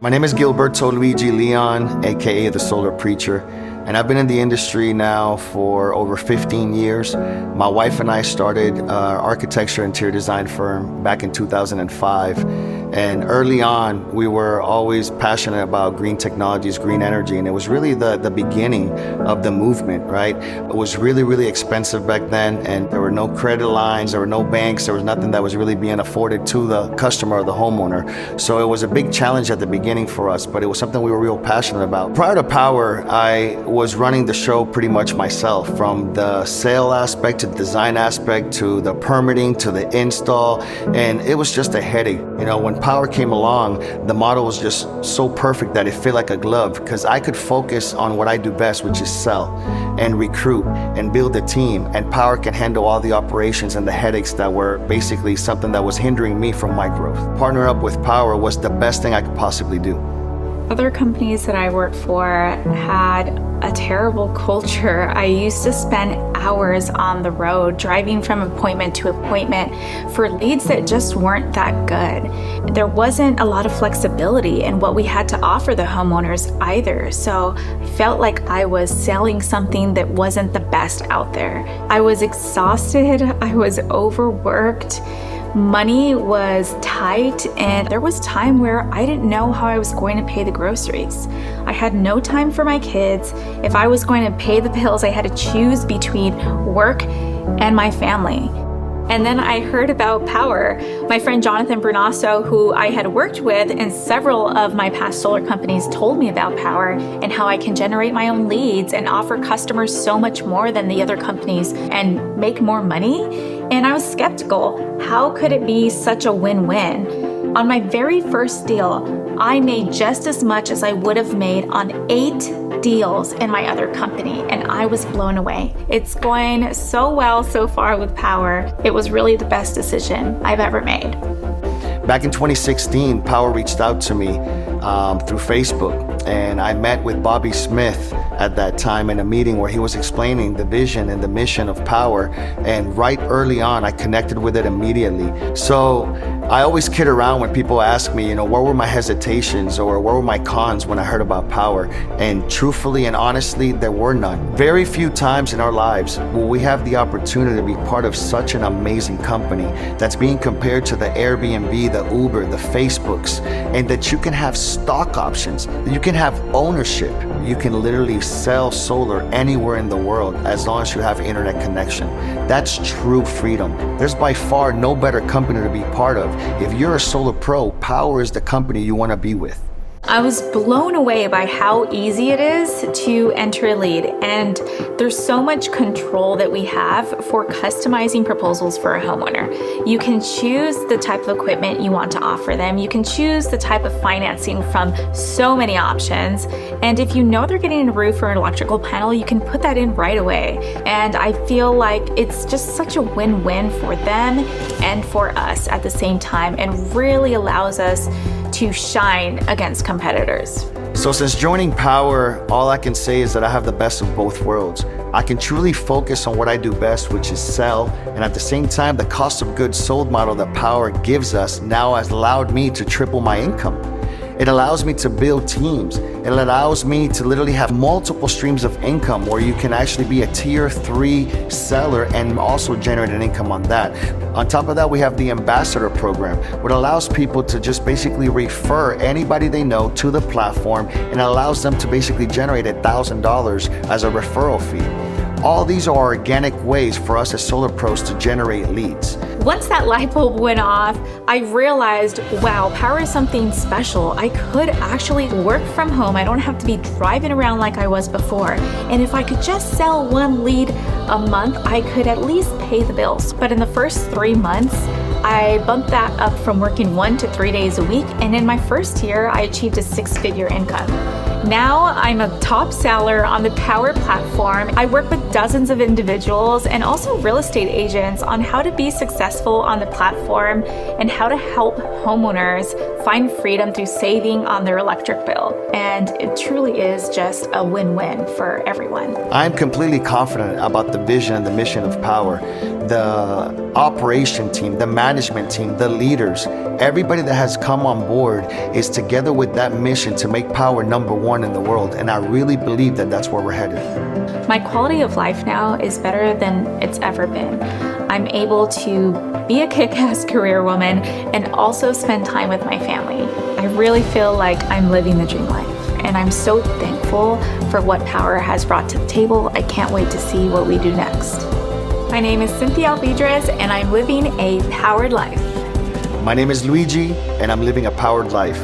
My name is Gilberto Luigi Leon, aka the Solar Preacher, and I've been in the industry now for over 15 years. My wife and I started an architecture interior design firm back in 2005. And early on, we were always passionate about green technologies, green energy, and it was really the beginning of the movement, right? It was really, really expensive back then, and there were no credit lines, there were no banks, there was nothing that was really being afforded to the customer or the homeowner. So it was a big challenge at the beginning for us, but it was something we were real passionate about. Prior to Powur, I was running the show pretty much myself, from the sale aspect to the design aspect to the permitting to the install, and it was just a headache. You know, when Powur came along, the model was just so perfect that it fit like a glove, because I could focus on what I do best, which is sell and recruit and build a team, and Powur can handle all the operations and the headaches that were basically something that was hindering me from my growth. Partner up with Powur was the best thing I could possibly do. Other companies that I worked for had a terrible culture. I used to spend hours on the road driving from appointment to appointment for leads that just weren't that good. There wasn't a lot of flexibility in what we had to offer the homeowners either. So I felt like I was selling something that wasn't the best out there. I was exhausted. I was overworked. Money was tight, and there was time where I didn't know how I was going to pay the groceries. I had no time for my kids. If I was going to pay the bills, I had to choose between work and my family. And then I heard about Powur. My friend Jonathan Bernasso, who I had worked with in several of my past solar companies, told me about Powur and how I can generate my own leads and offer customers so much more than the other companies and make more money. And I was skeptical. How could it be such a win-win? On my very first deal, I made just as much as I would have made on 8 deals in my other company, and I was blown away. It's going so well so far with Powur. It was really the best decision I've ever made. Back in 2016, Powur reached out to me through Facebook, and I met with Bobby Smith at that time in a meeting where he was explaining the vision and the mission of Powur, and right early on I connected with it immediately. So I always kid around when people ask me, what were my hesitations or what were my cons when I heard about Powur, and truthfully and honestly, there were none. Very few times in our lives will we have the opportunity to be part of such an amazing company that's being compared to the Airbnb, the Uber, the Facebooks, and that you can have stock options, that you can have ownership. You can literally sell solar anywhere in the world as long as you have internet connection. That's true freedom. There's by far no better company to be part of. If you're a solar pro, Powur is the company you want to be with. I was blown away by how easy it is to enter a lead, and there's so much control that we have for customizing proposals for a homeowner. You can choose the type of equipment you want to offer them. You can choose the type of financing from so many options. And if you know they're getting a roof or an electrical panel, you can put that in right away. And I feel like it's just such a win-win for them and for us at the same time, and really allows us to shine against competitors. So since joining Powur, all I can say is that I have the best of both worlds. I can truly focus on what I do best, which is sell, and at the same time, the cost of goods sold model that Powur gives us now has allowed me to triple my income. It allows me to build teams. It allows me to literally have multiple streams of income where you can actually be a tier 3 seller and also generate an income on that. On top of that, we have the ambassador program, which allows people to just basically refer anybody they know to the platform, and allows them to basically generate $1,000 as a referral fee. All these are organic ways for us as solar pros to generate leads. Once that light bulb went off, I realized, wow, Powur is something special. I could actually work from home. I don't have to be driving around like I was before. And if I could just sell 1 lead a month, I could at least pay the bills. But in the first 3 months, I bumped that up from working 1 to 3 days a week. And in my first year, I achieved a 6-figure income. Now I'm a top seller on the Powur platform. I work with dozens of individuals and also real estate agents on how to be successful on the platform and how to help homeowners find freedom through saving on their electric bill. And it truly is just a win-win for everyone. I'm completely confident about the vision and the mission of Powur. The operation team, the management team, the leaders, everybody that has come on board is together with that mission to make Powur number one in the world. And I really believe that that's where we're headed. My quality of life now is better than it's ever been. I'm able to be a kick-ass career woman and also spend time with my family. I really feel like I'm living the dream life. And I'm so thankful for what Powur has brought to the table. I can't wait to see what we do next. My name is Cynthia Alvidrez, and I'm living a powered life. My name is Luigi, and I'm living a powered life.